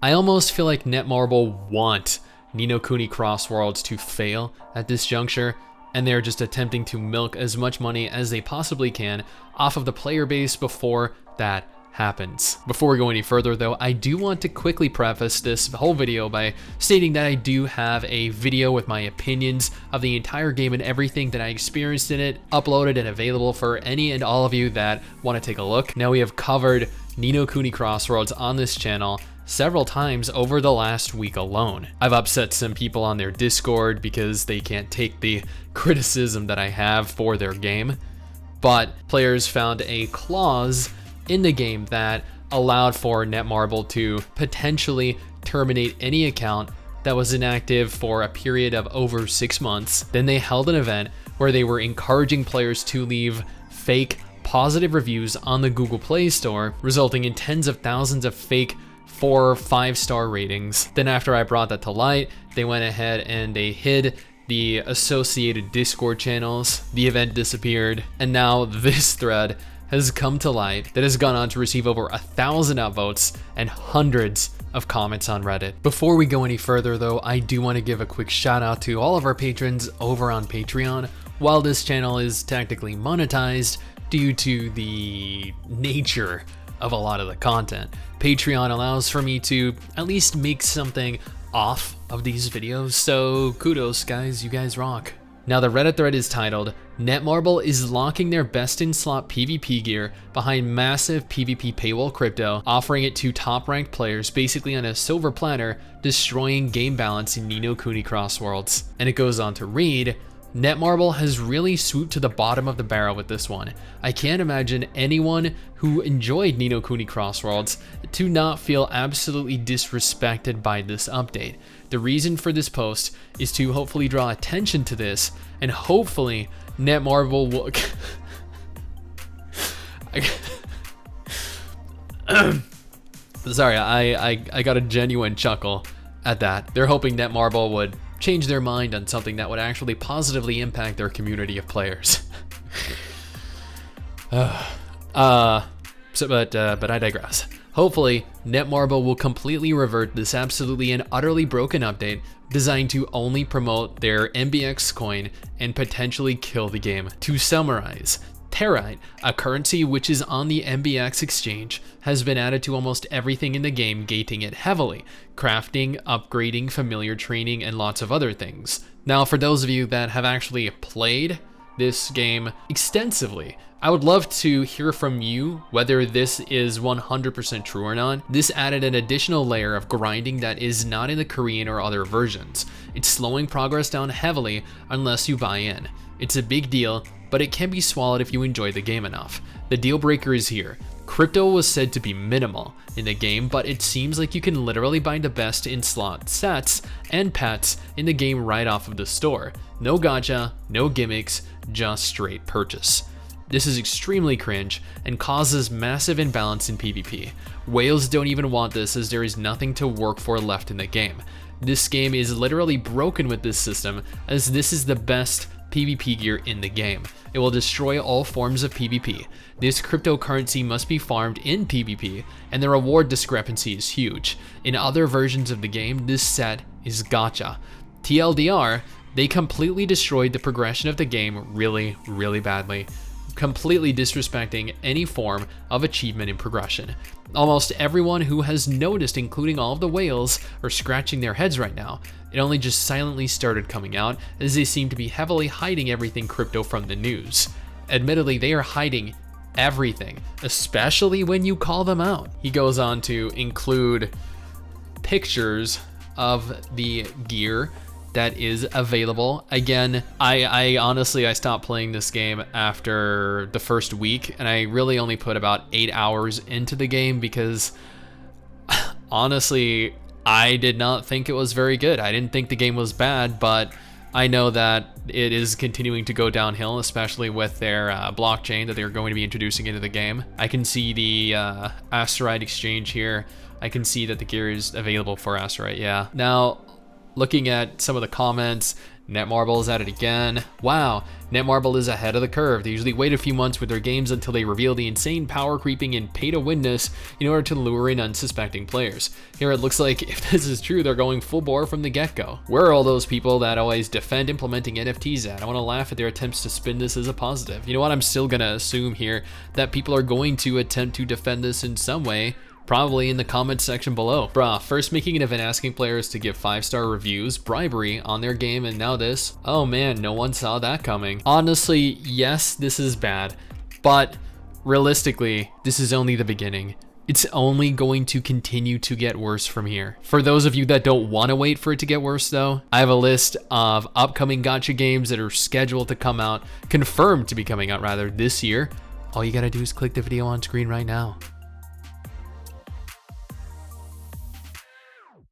I almost feel like Netmarble want Ni no Kuni Cross Worlds to fail at this juncture, and they're just attempting to milk as much money as they possibly can off of the player base before that happens. Before we go any further though, I do want to quickly preface this whole video by stating that I do have a video with my opinions of the entire game and everything that I experienced in it, uploaded and available for any and all of you that want to take a look. Now, we have covered Ni no Kuni Cross Worlds on this channel several times over the last week alone. I've upset some people on their Discord because they can't take the criticism that I have for their game, but players found a clause in the game that allowed for Netmarble to potentially terminate any account that was inactive for a period of over 6 months. Then they held an event where they were encouraging players to leave fake positive reviews on the Google Play Store, resulting in tens of thousands of fake 4 or 5-star ratings. Then after I brought that to light, they went ahead and they hid the associated Discord channels. The event disappeared, and now this thread has come to light that has gone on to receive over 1,000 upvotes and hundreds of comments on Reddit. Before we go any further though, I do want to give a quick shout out to all of our patrons over on Patreon. While this channel is technically monetized due to the nature of a lot of the content, Patreon allows for me to at least make something off of these videos, so kudos guys, you guys rock. Now, the Reddit thread is titled, Netmarble is locking their best in slot PvP gear behind massive PvP paywall crypto, offering it to top ranked players basically on a silver platter, destroying game balance in Ni no Kuni Cross Worlds. And it goes on to read, Netmarble has really swooped to the bottom of the barrel with this one. I can't imagine anyone who enjoyed Ni no Kuni Cross Worlds to not feel absolutely disrespected by this update. The reason for this post is to hopefully draw attention to this, and hopefully Netmarble will sorry, I got a genuine chuckle at that. They're hoping Netmarble would change their mind on something that would actually positively impact their community of players. But I digress. Hopefully, Netmarble will completely revert this absolutely and utterly broken update designed to only promote their MBX coin and potentially kill the game. To summarize, Terite, a currency which is on the MBX exchange, has been added to almost everything in the game, gating it heavily, crafting, upgrading, familiar training, and lots of other things. Now, for those of you that have actually played this game extensively, I would love to hear from you whether this is 100% true or not. This added an additional layer of grinding that is not in the Korean or other versions. It's slowing progress down heavily unless you buy in. It's a big deal, but it can be swallowed if you enjoy the game enough. The deal breaker is here. Crypto was said to be minimal in the game, but it seems like you can literally buy the best in slot sets and pets in the game right off of the store. No gacha, no gimmicks, just straight purchase. This is extremely cringe and causes massive imbalance in PvP. Whales don't even want this as there is nothing to work for left in the game. This game is literally broken with this system as this is the best PvP gear in the game. It will destroy all forms of PvP. This cryptocurrency must be farmed in PvP, and the reward discrepancy is huge. In other versions of the game, this set is gacha. TLDR, they completely destroyed the progression of the game really, really badly, completely disrespecting any form of achievement in progression. Almost everyone who has noticed, including all of the whales, are scratching their heads right now. It only just silently started coming out, as they seem to be heavily hiding everything crypto from the news. Admittedly, they are hiding everything, especially when you call them out. He goes on to include pictures of the gear that is available. Again, I honestly, I stopped playing this game after the first week, and I really only put about 8 hours into the game because honestly, I did not think it was very good. I didn't think the game was bad, but I know that it is continuing to go downhill, especially with their blockchain that they're going to be introducing into the game. I can see the Asteroid exchange here. I can see that the gear is available for Asteroid, yeah. Now, looking at some of the comments, Netmarble is at it again. Wow, Netmarble is ahead of the curve. They usually wait a few months with their games until they reveal the insane power creeping and pay-to-winness in order to lure in unsuspecting players. Here it looks like if this is true, they're going full bore from the get-go. Where are all those people that always defend implementing NFTs at? I want to laugh at their attempts to spin this as a positive. You know what? I'm still going to assume here that people are going to attempt to defend this in some way, probably in the comments section below. Bruh, first making an event asking players to give 5-star reviews, bribery on their game, and now this. Oh man, no one saw that coming. Honestly, yes, this is bad, but realistically, this is only the beginning. It's only going to continue to get worse from here. For those of you that don't want to wait for it to get worse though, I have a list of upcoming gacha games that are scheduled to come out, confirmed to be coming out rather, this year. All you gotta do is click the video on screen right now.